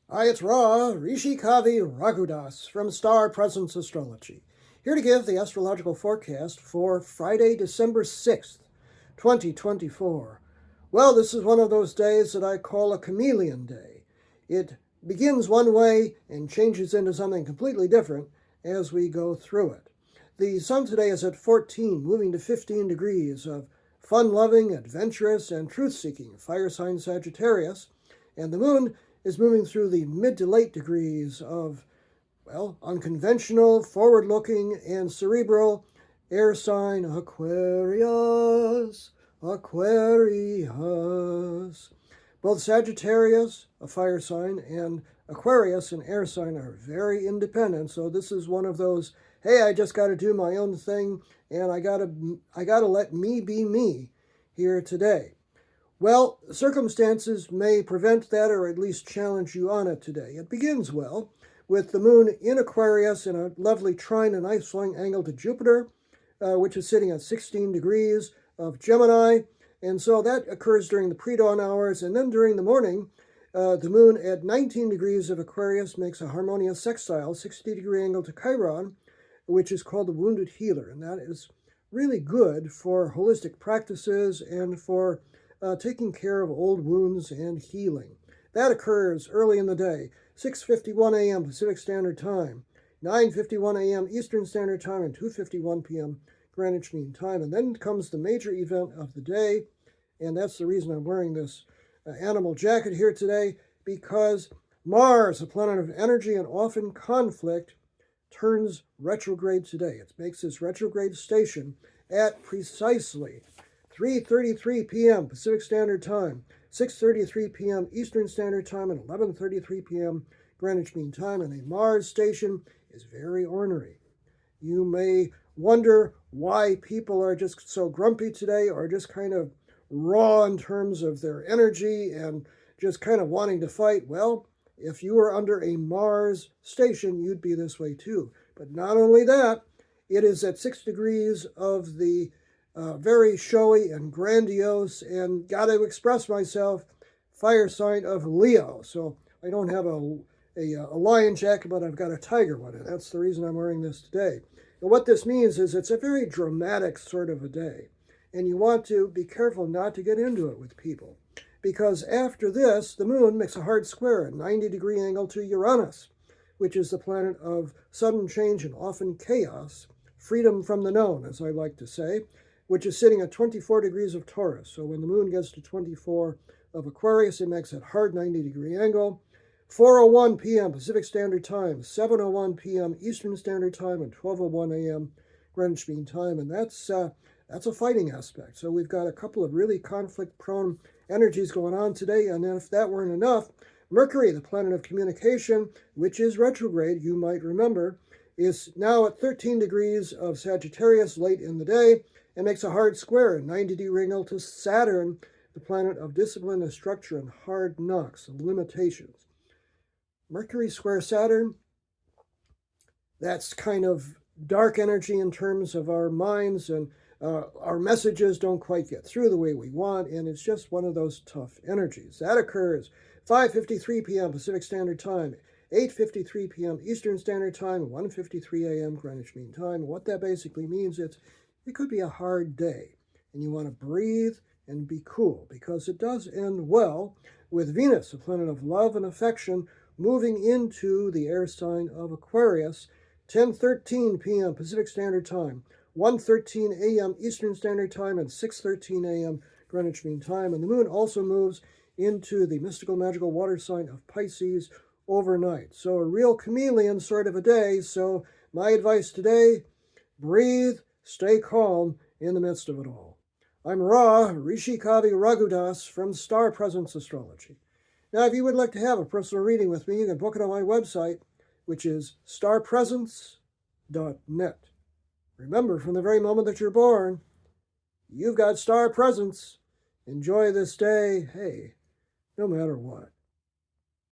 Hi, it's Ra, Rishi Kavi Raghudas from Star Presence Astrology, here to give the astrological forecast for Friday, December 6th, 2024. Well, this is one of those days that I call a chameleon day. It begins one way and changes into something completely different as we go through it. The sun today is at 14, moving to 15 degrees of fun-loving, adventurous, and truth-seeking fire sign Sagittarius, and the moon is moving through the mid to late degrees of, well, unconventional, forward-looking, and cerebral air sign Aquarius. Aquarius. Both Sagittarius, a fire sign, and Aquarius, an air sign, are very independent. So this is one of those, hey, I just got to do my own thing, and I gotta let me be me here today. Well, circumstances may prevent that or at least challenge you on it today. It begins well with the moon in Aquarius in a lovely trine, a nice flowing angle to Jupiter, which is sitting at 16 degrees of Gemini. And so that occurs during the predawn hours. And then during the morning, the moon at 19 degrees of Aquarius makes a harmonious sextile, 60-degree angle to Chiron, which is called the wounded healer. And that is really good for holistic practices and for taking care of old wounds and healing. That occurs early in the day, 6:51 a.m. Pacific Standard Time, 9:51 a.m. Eastern Standard Time, and 2:51 p.m. Greenwich Mean Time. And then comes the major event of the day, and that's the reason I'm wearing this animal jacket here today, because Mars, a planet of energy and often conflict, turns retrograde today. It makes its retrograde station at precisely 3:33 p.m. Pacific Standard Time, 6:33 p.m. Eastern Standard Time, and 11:33 p.m. Greenwich Mean Time. And a Mars station is very ornery. You may wonder why people are just so grumpy today, or just kind of raw in terms of their energy and just kind of wanting to fight. Well, if you were under a Mars station, you'd be this way too. But not only that, it is at 6 degrees of the very showy and grandiose and got to express myself fire sign of Leo. So I don't have a lion jacket, but I've got a tiger one, and that's the reason I'm wearing this today. And what this means is it's a very dramatic sort of a day, and you want to be careful not to get into it with people, because after this, the moon makes a hard square, a 90-degree angle to Uranus, which is the planet of sudden change and often chaos, freedom from the known, as I like to say, which is sitting at 24 degrees of Taurus. So when the moon gets to 24 of Aquarius, it makes a hard 90-degree angle. 4:01 p.m. Pacific Standard Time, 7:01 p.m. Eastern Standard Time, and 12:01 a.m. Greenwich Mean Time. And that's a fighting aspect. So we've got a couple of really conflict-prone energies going on today. And if that weren't enough, Mercury, the planet of communication, which is retrograde, you might remember, is now at 13 degrees of Sagittarius late in the day, and makes a hard square, a 90-degree angle to Saturn, the planet of discipline and structure and hard knocks and limitations. Mercury square Saturn, that's kind of dark energy in terms of our minds, and our messages don't quite get through the way we want, and it's just one of those tough energies. That occurs 5:53 p.m. Pacific Standard Time, 8:53 p.m. Eastern Standard Time, 1:53 a.m. Greenwich Mean Time. What that basically means is it could be a hard day, and you want to breathe and be cool, because it does end well with Venus, a planet of love and affection, moving into the air sign of Aquarius, 10:13 p.m. Pacific Standard Time, 1:13 a.m. Eastern Standard Time, and 6:13 a.m. Greenwich Mean Time. And the moon also moves into the mystical, magical water sign of Pisces overnight. So a real chameleon sort of a day. So my advice today, breathe, stay calm in the midst of it all. I'm Ra, Rishi Kavi Raghudas from Star Presence Astrology. Now, if you would like to have a personal reading with me, you can book it on my website, which is starpresence.net. Remember, from the very moment that you're born, you've got star presence. Enjoy this day, hey, no matter what.